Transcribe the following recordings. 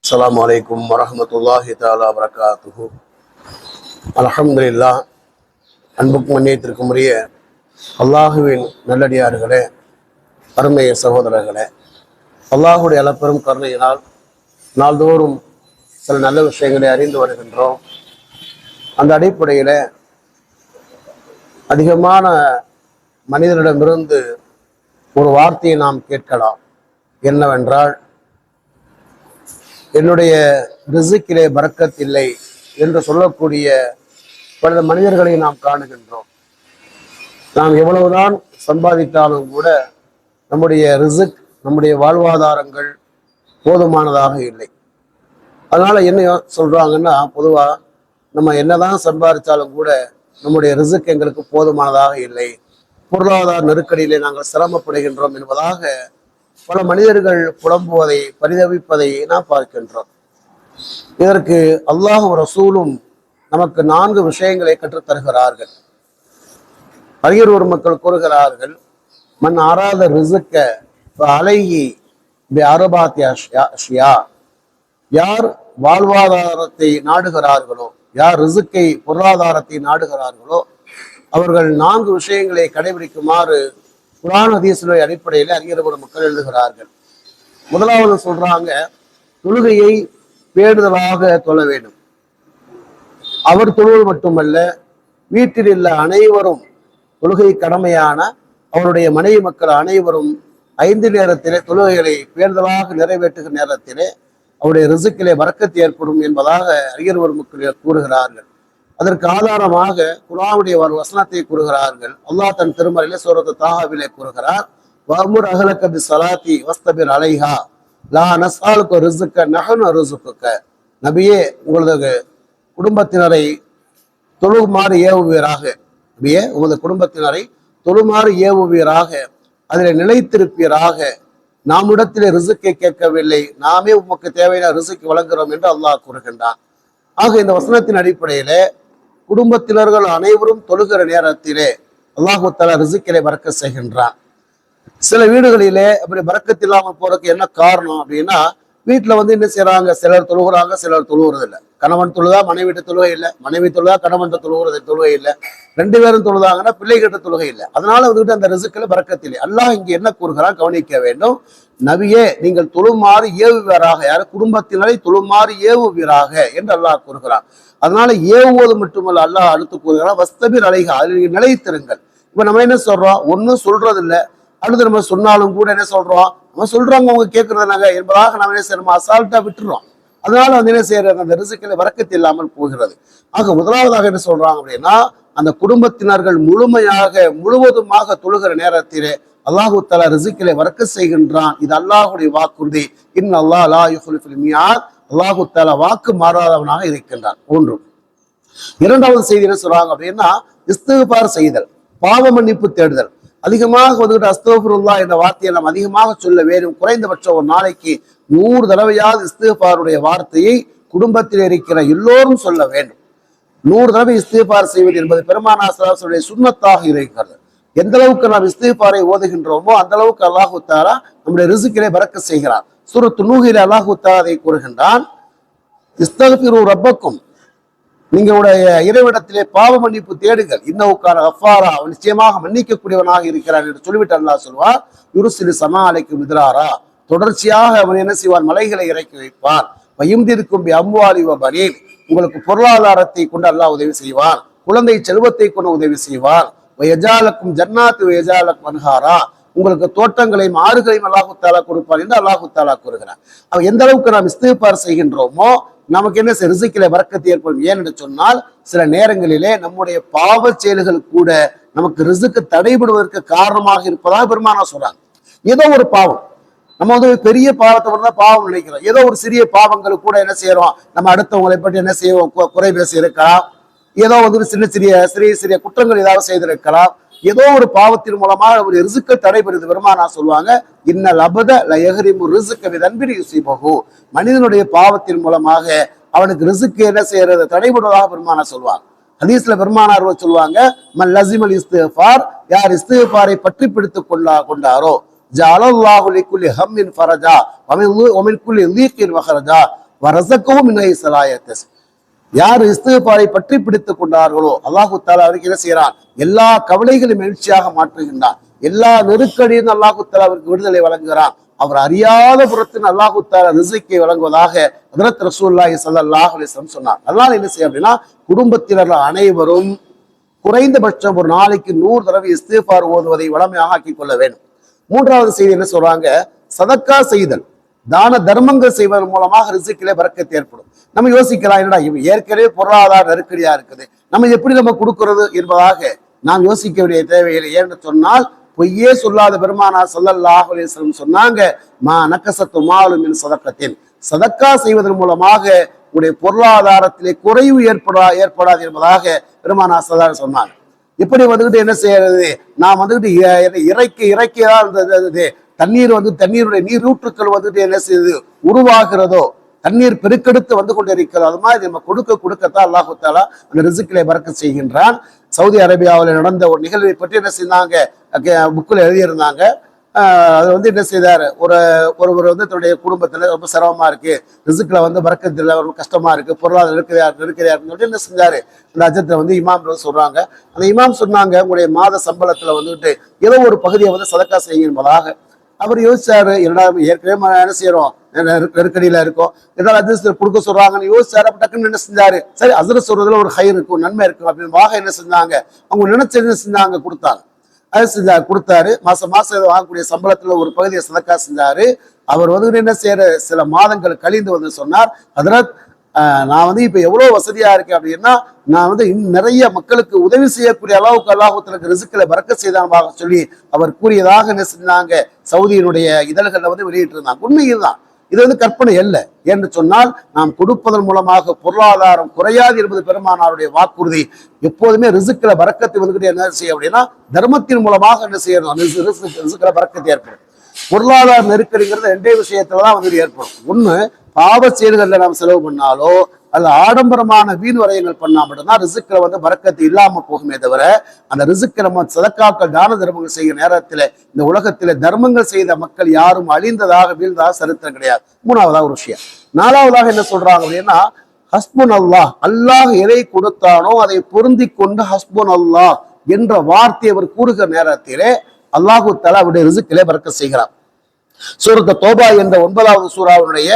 அஸ்ஸலாமு அலைக்கும் வரஹ்மத்துல்லாஹி தஆலா வபரகாத்துஹு. அல்ஹம்துலில்லாஹ். அன்புக்கும் மன்னியத்திற்கும் உரிய அல்லாஹுவின் நல்லடியார்களே, அருமைய சகோதரர்களே, அல்லாஹுடைய அளப்பெரும் கருணையினால் நாள்தோறும் சில நல்ல விஷயங்களை அறிந்து வருகின்றோம். அந்த அடிப்படையில் அதிகமான மனிதனிடமிருந்து ஒரு வார்த்தையை நாம் கேட்கலாம். என்னவென்றால், என்னுடைய ரிசுக்கிலே பரக்கத் இல்லை என்று சொல்லக்கூடிய பல மனிதர்களை நாம் காணுகின்றோம். நாம் எவ்வளவுதான் சம்பாதித்தாலும் கூட நம்முடைய ரிசுக், நம்முடைய வாழ்வாதாரங்கள் போதுமானதாக இல்லை. அதனால என்ன சொல்றாங்கன்னா, பொதுவா நம்ம என்னதான் சம்பாதிச்சாலும் கூட நம்முடைய ரிசுக் எங்களுக்கு போதுமானதாக இல்லை, பொருளாதார நெருக்கடியிலே நாங்கள் சிரமப்படுகின்றோம் என்பதாக பல மனிதர்கள் புலம்புவதை, பரிதவிப்பதை நாம் பார்க்கின்றோம். இதற்கு அல்லாஹும் ரசூலும் நமக்கு 4 விஷயங்களை கற்றுத்தருகிறார்கள். அறிஞர் மக்கள் கூறுகிறார்கள், மன் ஆராத ரிசுக்க அலைஹி பி அர்பாத்தி அஷ்யா. யார் வாழ்வாதாரத்தை நாடுகிறார்களோ, யார் ரிசுக்கை, பொருளாதாரத்தை நாடுகிறார்களோ, அவர்கள் 4 விஷயங்களை கடைபிடிக்குமாறு குர்ஆன் ஹதீஸுடைய அடிப்படையில் அறிஞர் மக்கள் எழுதுகிறார்கள். முதலாவது சொல்றாங்க, தொழுகையை பேணுதலாக தொழ வேண்டும். அவர் தொழுவது மட்டுமல்ல, வீட்டில் உள்ள அனைவரும், தொழுகை கடமையான அவருடைய மனைவி மக்கள் அனைவரும் 5 நேரத்திலே தொழுகைகளை பேணுதலாக நிறைவேற்றுகிற நேரத்திலே அவருடைய ரிசுக்கிலே பரக்கத்து ஏற்படும் என்பதாக அறிஞர் மக்கள் கூறுகிறார்கள். அதற்கு ஆதாரமாக குர்ஆனுடைய ஒரு வசனத்தை கூறுகிறார்கள். அல்லாஹ் தன் திருமறையிலே சூரத்து தாஹாவிலே கூறுகிறார், வஅமுர் அஹ்லக பிஸ்ஸலாத்தி வஸ்தபிர் அலைஹா லா நஸ்அலுக ரிஸ்க நஹ்னு நர்சுகுக. நபியே, உங்களது குடும்பத்தினரை தொழுமாறு ஏவுவீராக. நபியே, உங்களது குடும்பத்தினரை தொழுமாறு ஏவுவீராக, அதில் நிலைத்திருப்பீராக. நாமிடத்திலே ரிசுக்கை கேட்கவில்லை, நாமே உமக்கு தேவையான ரிசுக்கை வழங்குகிறோம் என்று அல்லாஹ் கூறுகின்றான். ஆக இந்த வசனத்தின் அடிப்படையிலே குடும்பத்தினர்கள் அனைவரும் தொழுகிற நேரத்திலே அல்லாஹு தஆலா ரிசுக்கிலே பரக்கத் செய்கின்றான். சில வீடுகளிலே அப்படி பரக்கத் இல்லாமல் போறதுக்கு என்ன காரணம் அப்படின்னா, வீட்டுல என்ன செய்யறாங்க, சிலர் தொழுகிறாங்க, சிலர் தொழுகிறது இல்லை. கணவன் தொழுதா மனைவிட்ட தொழுகை இல்லை, மனைவி தொழுதா கணவன் தொழுகை இல்லை, 2 பேரும் தொழுதாங்கன்னா பிள்ளைகிட்ட தொழுகை இல்லை. அதனால அந்த ரிசுக்கில் பரக்கத் இல்லை. அல்லாஹ் இங்க என்ன கூறுகிறான் கவனிக்க வேண்டும். நபியே, நீங்கள் தொழுமாறு ஏவுவீராக, யார் குடும்பத்தினரை தொழுமாறு ஏவுவீராக என்று அல்லாஹ் கூறுகிறான். அதனால ஏவுவது மட்டுமல்ல, அல்லாஹ் அடுத்து கூறுகிறான், வஸ்தபிர் அலைஹா, அதில் நிலைத்திருங்கள். இப்ப நம்ம என்ன சொல்றோம், ஒன்னும் சொல்றது இல்லை, அடுத்து நம்ம சொன்னாலும் கூட என்ன சொல்றோம், நம்ம சொல்றாங்க அவங்க கேட்கறதுனாங்க என்பதாக நம்ம என்ன செய்யறோம், அசால்ட்டா விட்டுறோம். அதனால என்ன செய்யறது, அந்த ரிசுக்கில் பரக்கத் இல்லாமல் போகிறது. ஆக முதலாவதாக என்ன சொல்றாங்க அப்படின்னா, அந்த குடும்பத்தினர்கள் முழுவதுமாக தொழுகிற நேரத்திலே அல்லாஹு தஆலா ரிசுக்கிலே பரக்கத் செய்கின்றான். இது அல்லாஹுடைய வாக்குறுதி. இன்னல்லாஹ் லா யுக்லிஃபுல் மியாத். அல்லாஹு தஆலா வாக்கு மாறாதவனாக இருக்கின்றான். 1. இரண்டாவது செய்தி என்ன சொல்றாங்க அப்படின்னா, இஸ்திக்பார் செய்தல், பாவ மன்னிப்பு தேடுதல். அதிகமாக அஸ்தக்ஃபிருல்லாஹ் என்ற வார்த்தையை நாம் அதிகமாக சொல்ல வேண்டும். குறைந்தபட்சம் ஒரு நாளைக்கு 100 தடவையாவது இஸ்திக்பாருடைய வார்த்தையை குடும்பத்தில் இருக்கிற எல்லோரும் சொல்ல வேண்டும். 100 தடவை இஸ்திக்பார் செய்வது என்பது பெருமானார் ஸல்லல்லாஹு அலைஹி வஸல்லம் சுன்னத்தாக இருக்கிறது. எந்த அளவுக்கு நாம் இஸ்திக்பாரை ஓதுகின்றோமோ அந்த அளவுக்கு அல்லாஹு தஆலா நம்முடைய ரிசுக்கிலே பரக்கத் செய்கிறார். சூரத்து நூஹிலே அல்லாஹு தஆலா அதை கூறுகின்றான், இஸ்தக்ஃபிரு ரப்பக்கும், நீங்களுடைய இறைவிடத்திலே பாவ மன்னிப்பு தேடுங்கள், இன்னஹுக்கான கஃபாரா, அவன் நிச்சயமாக மன்னிக்கக்கூடியவனாக இருக்கிறான் என்று சொல்லிவிட்டு அல்லாஹ் சொல்வார், யுர்சிலு ஸமா அலைக்கும் மித்ராரா, தொடர்ச்சியாக அவன் என்ன செய்வான், மலைகளை இறக்கி வைப்பான், வயும்திதுக்கும் பி அம்வாலி வ பனீன், உங்களுக்கு பொருளாதாரத்தை கொண்டு அல்லாஹ் உதவி செய்வான், குழந்தை செல்வத்தை கொண்டு உதவி செய்வான், வயஜாலக்கும் ஜன்னாத்து வயஜாலக்கும் அன்ஹாரா, உங்களுக்கு தோட்டங்களையும் ஆறுகளையும் அல்லாஹு தஆலா கொடுப்பான் என்று அல்லாஹு தஆலா கூறுகிறான். அவன் எந்த அளவுக்கு நாம் இஸ்திக்பார் செய்கின்றோமோ நமக்கு என்ன ரிசுக்கிலே பரக்கத் ஏற்படும். ஏனென்று சொன்னால், சில நேரங்களிலே நம்முடைய பாவ செயல்கள் கூட நமக்கு ரிசுக்கு தடைபடுவதற்கு காரணமாக இருப்பதாக பெருமானார் சொல்றாங்க. ஏதோ ஒரு பாவம், நம்ம பெரிய பாவத்தை மட்டும் பாவம் நினைக்கிறோம், ஏதோ ஒரு சிறிய பாவங்களுக்கு கூட என்ன செய்யறோம், நம்ம அடுத்தவங்களை பற்றி என்ன செய்வோம், குறை பேசி இருக்கலாம், ஏதோ சின்ன சிறிய குற்றங்கள் ஏதாவது செய்திருக்கலாம், ஏதோ ஒரு பாவத்தின் மூலமாக ஒரு ரிசுக்கு தடைபடுது. பெருமானார் சொல்லுவாங்க, இன்னல் அபத லயஹ்ரிமு ரிஸ்க பிதன்பின் யுஸிபஹு, மனிதனுடைய பாவத்தின் மூலமாக அவனுக்கு ரிசுக்கு என்ன செய்யறது, தடைபடுவதாக பெருமானார் சொல்லுவாங்க. ஹதீஸ்ல பெருமானார் சொல்லுவாங்க, மன் லஸிமல் இஸ்திக்ஃபார், யார் இஸ்திக்ஃபாரை பற்றி பிடித்துக் கொண்டாரோ, ஜஅலல்லாஹு லிக்குல்லி ஹம்மின் ஃபரஜா வமின் குல்லி லீக்கின் மஹரஜா வரசக்கவும் இன்னைசலாயத்தஸ். யார் இஸ்திக்பாரை பற்றி பிடித்துக் கொண்டார்களோ அல்லாஹு தாலா அவருக்கு என்ன செய்யறான்? எல்லா கவலைகளையும் மகிழ்ச்சியாக மாற்றுகின்றான். எல்லா நெருக்கடியும் அல்லாஹு தாலா அவருக்கு விடுதலை வழங்குகிறான். அவர் அறியாத புறத்தின் அல்லாஹு தாலா ரிஸ்கை வழங்குவதாக ஹஜ்ரத் ரசூலுல்லாஹி ஸல்லல்லாஹு அலைஹி வஸல்லம் சொன்னார். அதனால என்ன செய்ய அப்படின்னா, குடும்பத்தினர் அனைவரும் குறைந்தபட்சம் ஒரு நாளைக்கு 100 தடவை இஸ்திக்பார் ஓதுவதை வளமையாக ஆக்கிக் கொள்ள வேண்டும். மூன்றாவது செய்தி என்ன சொல்றாங்க? சதக்கா செய்தல், தான தர்மங்கள் செய்வதன் மூலமாக ரிஸ்கிலே பரக்கத் ஏற்படும். நம்ம யோசிக்கலாம், என்னடா ஏற்கனவே பொருளாதார நெருக்கடியா இருக்குது, நம்ம எப்படி நம்ம கொடுக்கிறது என்பதாக நாம் யோசிக்க வேண்டிய தேவையில்லை. ஏன்னு சொன்னால், பொய்யே சொல்லாத பெருமானார் ஸல்லல்லாஹு அலைஹி வஸல்லம் சொன்னாங்க, மா நக்கஸத்து மாலு மின் சதக்கத்தின், சதக்கா செய்வதன் மூலமாக உடைய பொருளாதாரத்திலே குறைவு ஏற்படாது என்பதாக பெருமானார் ஸல்லல்லாஹு சொன்னாங்க. இப்படி வந்துகிட்டு என்ன செய்யறது? நான் வந்துகிட்டு இறைக்கைதான் தண்ணீர் தண்ணீருடைய நீரூற்றுக்கள் வந்துட்டு என்ன செய்யுது? உருவாகிறதோ, தண்ணீர் பெருக்கெடுத்து வந்து கொண்டு இருக்கிறதோ, அது மாதிரி நம்ம கொடுக்கத்தான் அல்லாஹு தாலா அந்த ரிஸ்கிலே பரக்கத் செய்கின்றான். சவுதி அரேபியாவில் நடந்த ஒரு நிகழ்வை பற்றி என்ன செய்தாங்க, புக்கில் எழுதியிருந்தாங்க. அது என்ன செய்தார், ஒருவர் தன்னுடைய குடும்பத்துல ரொம்ப சிரமமா இருக்கு, ரிஸ்க்ல பரக்கத் இல்லை, ரொம்ப கஷ்டமா இருக்கு, பொருளாதார நெருக்கடியா இருக்கு, என்ன செஞ்சாரு? அந்த அஜத்தை இமாம் சொல்றாங்க. அந்த இமாம் சொன்னாங்க, உங்களுடைய மாத சம்பளத்துல ஏதோ ஒரு பகுதியை சதக்கா செய்யுங்க என்பதாக. அவர் யோசிச்சாரு, என்னடா ஏற்கனவே என்ன செய்யறோம், நெருக்கடியில இருக்கும், ஏதாவது அதிர்ஷ்டம் கொடுக்க சொல்றாங்கன்னு யோசிச்சாரு. அப்ப டக்குன்னு என்ன செஞ்சாரு, சரி அதிர்ஷ்டம் சொல்றதுல ஒரு ஹைர் இருக்கும், நன்மை இருக்கும் அப்படின்னு என்ன செஞ்சாங்க, அவங்க நினைச்ச என்ன செஞ்சாங்க, கொடுத்தாங்க. அது செஞ்சாரு, கொடுத்தாரு. மாசம் வாங்கக்கூடிய சம்பளத்துல ஒரு பகுதியை சதக்கா செஞ்சாரு. அவர் என்ன செய்யற, சில மாதங்கள் கழிந்து சொன்னார், ஹஜ்ரத் நான் இப்ப எவ்வளவு வசதியா இருக்கேன் அப்படின்னா, நான் நிறைய மக்களுக்கு உதவி செய்யக்கூடிய அளவுக்கு அல்லாஹ் தனக்கு ரிஸ்க்ல பரக்கத் செய்தானாக சொல்லி அவர் கூறியதாக என்ன செஞ்சாங்க, சவுதியினுடைய இதழ்கள்ல வெளியிட்டு இருந்தாங்க. உண்மை இதுதான், இது கற்பனை அல்ல. என்று சொன்னால், நாம் கொடுப்பதன் மூலமாக பொருளாதாரம் குறையாது என்பது பெருமானாருடைய வாக்குறுதி. எப்போதுமே ரிஸ்க்ல பரக்கத்தை என்ன செய்ய அப்படின்னா, தர்மத்தின் மூலமாக என்ன செய்யணும், ரிஸ்க்ல பரக்கத்தை ஏற்படும். பொருளாதார நெருக்கடிங்கிறது 2 விஷயத்துலதான் ஏற்படும். ஒண்ணு, பாவ செயல்கள்ல நாம் செலவு பண்ணாலோ அல்ல ஆடம்பரமான வீண் வரையங்கள் பண்ணா மட்டும்தான் ரிஸ்க்ல பரக்கத்து இல்லாம போகுமே தவிர, அந்த ரிஸ்க் நம்ம சதக்காக்கள் தான தர்மங்கள் செய்கிற நேரத்துல இந்த உலகத்துல தர்மங்கள் செய்த மக்கள் யாரும் அழிந்ததாக வீழ்ந்ததாக சரித்திரம் கிடையாது. மூணாவதாக ஒரு விஷயம். நாலாவதாக என்ன சொல்றாங்க அப்படின்னா, ஹஸ்புன் அல்லாஹ், அல்லாஹ் எதை கொடுத்தானோ அதை பொருந்தி கொண்டு ஹஸ்புன் அல்லாஹ் என்ற வார்த்தை அவர் கூறுகிற நேரத்திலே அல்லாஹு தஆலா அவருடைய ரிஸ்கிலே பரக்கத் செய்கிறார். சூரத் தௌபா என்ற 9வது சூராவுடைய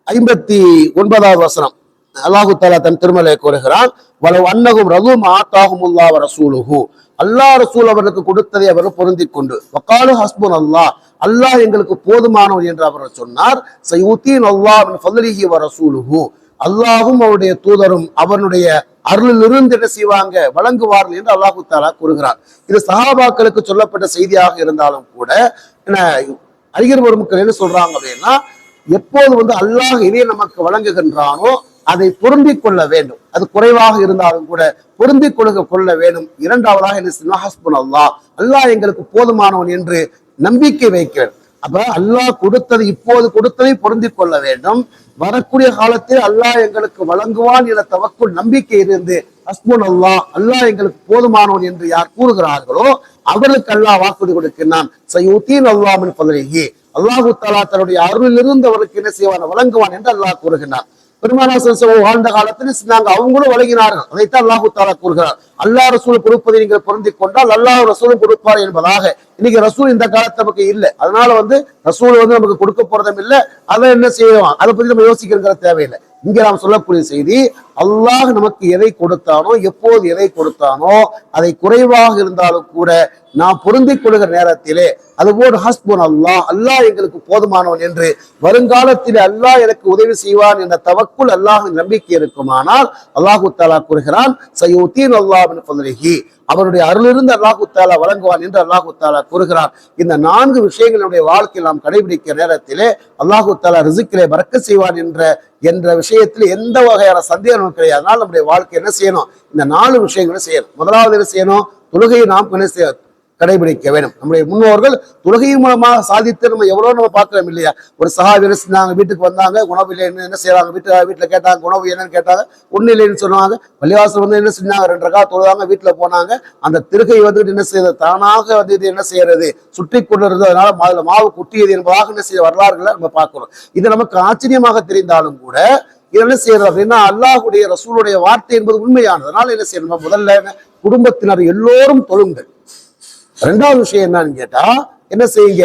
59வது வசனம் அல்லாஹு தஆலா தன் திருமலை கூறுகிறான், வலவ் அன்னஹும் ரதும் ஆத்தாஹுமுல்லாஹ் வ ரசூலுஹு, அல்லாஹ் ரசூல் அவர்களுக்கு கொடுத்ததை அவர் பொருந்தி கொண்டு, வகாலு ஹஸ்புன் அல்லாஹ், அல்லாஹ் எங்களுக்கு போதுமானவன் என்று அவர் சொன்னார். சயூதீன் அல்லாஹ் மின் ஃபத்லிஹி வ ரசூலுஹு, அல்லாஹும் அவருடைய தூதரும் அவனுடைய அருளிலிருந்து என்ன செய்வாங்க, வழங்குவார்கள் என்று அல்லாஹு தஆலா கூறுகிறார். இது சஹாபாக்களுக்கு சொல்லப்பட்ட செய்தியாக இருந்தாலும் கூட என்ன அறிஞர் பெருமக்கள் என்ன சொல்றாங்க அப்படின்னா, எப்போது அல்லாஹ் எதை நமக்கு வழங்குகின்றானோ அதை பொருந்திக் கொள்ள வேண்டும். அது குறைவாக இருந்தாலும் கூட பொருந்திக் கொள்ள வேண்டும். இரண்டாவதாக என்ன செய்யணும், ஹஸ்புன் அல்லாஹ், அல்லாஹ் எங்களுக்கு போதுமானவன் என்று நம்பிக்கை வைக்கிறேன். அப்ப அல்லாஹ் கொடுத்தது, இப்போது கொடுத்ததை பொருந்திக் கொள்ள வேண்டும். வரக்கூடிய காலத்தில் அல்லாஹ் எங்களுக்கு வழங்குவான் என தவக்குள் நம்பிக்கை இருந்து ஹஸ்புன் அல்லாஹ், அல்லாஹ் எங்களுக்கு போதுமானவன் என்று யார் கூறுகிறார்களோ அவர்களுக்கு அல்லாஹ் வாக்குறுதி கொடுக்கிறான். சயூதீன் அல்லாஹ் மின் ஃபத்லிஹி, அல்லாஹு தஆலா தன்னுடைய அருளிலிருந்து அவருக்கு என்ன செய்வான், வழங்குவான் என்று அல்லாஹ் கூறுகிறான். பெருமானார் வாழ்ந்த காலத்தில் நாங்க அவங்களும் வழங்கினார்கள். அதைத்தான் அல்லாஹு தஆலா கூறுகிறார். அல்லாஹ் ரசூல் கொடுப்பதை நீங்கள் பொருந்திக் கொண்டால் அல்லாஹ் ரசூலும் கொடுப்பார் என்பதாக. இன்னைக்கு ரசூல் இந்த காலத்து நமக்கு இல்லை. அதனால ரசூல் நமக்கு கொடுக்க போறதும் இல்லை. அதை என்ன செய்வோம், அதை பத்தி நம்ம யோசிக்கிற தேவையில்லை. இங்க நாம் சொல்லக்கூடிய செய்தி, அல்லாஹ் நமக்கு எதை கொடுத்தானோ, எப்போது எதை கொடுத்தானோ, அதை குறைவாக இருந்தாலும் கூட நாம் பொருந்திக் கொள்கிற நேரத்திலே அதுபோல் ஹஸ்புன் அல்லாஹ், அல்லாஹ் எங்களுக்கு போதுமானவன் என்று வருங்காலத்தில் அல்லாஹ் எனக்கு உதவி செய்வான் என்ற தவக்குள் அல்லாஹ் நம்பிக்கை இருக்குமானால் அல்லாஹு தஆலா கூறுகிறான், சயூதீன் அல்லாஹ் மின் ஃபத்லிஹி, அவருடைய அருளிலிருந்து அல்லாஹு தஆலா வழங்குவான் என்று அல்லாஹு தஆலா கூறுகிறான். இந்த 4 விஷயங்களுடைய வாழ்க்கையில் நாம் கடைபிடிக்கிற நேரத்திலே அல்லாஹு தஆலா ரிஸ்கிலே பரக்கத் செய்வான் என்ற விஷயத்தில் எந்த வகையான சந்தேகம் கிடையாது. அதனால நம்முடைய வாழ்க்கை என்ன செய்யணும், இந்த 4 விஷயங்களும் செய்யணும். முதலாவது என்ன செய்யணும், தொழுகையை நாம் என்ன செய்ய கடைபிடிக்க வேண்டும். நம்முடைய முன்னோர்கள் தொழுகையின் மூலமாக சாதித்து நம்ம எவ்வளவு நம்ம பார்க்கிறோம் இல்லையா? ஒரு சஹாபி என்ன செஞ்சாங்க, வீட்டுக்கு வந்தாங்க, உணவு இல்லை, என்ன செய்யறாங்க, வீட்டுல கேட்டாங்க உணவு என்னன்னு கேட்டாங்க, ஒண்ணு இல்லைன்னு சொன்னாங்க. பள்ளிவாசல் வந்து என்ன செஞ்சாங்க, 2 ரக்காத் தொழுதாங்க, வீட்டுல போனாங்க. அந்த திருகை வந்துட்டு என்ன செய்யறது, தானாக வந்து இது என்ன செய்யறது, சுற்றி கொண்டு இருந்தது, அதனால அதுல மாவு குட்டியது என்பதாக என்ன செய்ய வரலாறுகளை நம்ம பார்க்கிறோம். இது நமக்கு ஆச்சரியமாக தெரிந்தாலும் கூட இது என்ன செய்யறது அப்படின்னா அல்லாஹுடைய ரசூலுடைய வார்த்தை என்பது உண்மையானது. அதனால என்ன செய்யணும், முதல்ல குடும்பத்தினர் எல்லோரும் தொழுங்கள். 2வது விஷயம் என்னன்னு கேட்டா என்ன செய்யுங்க,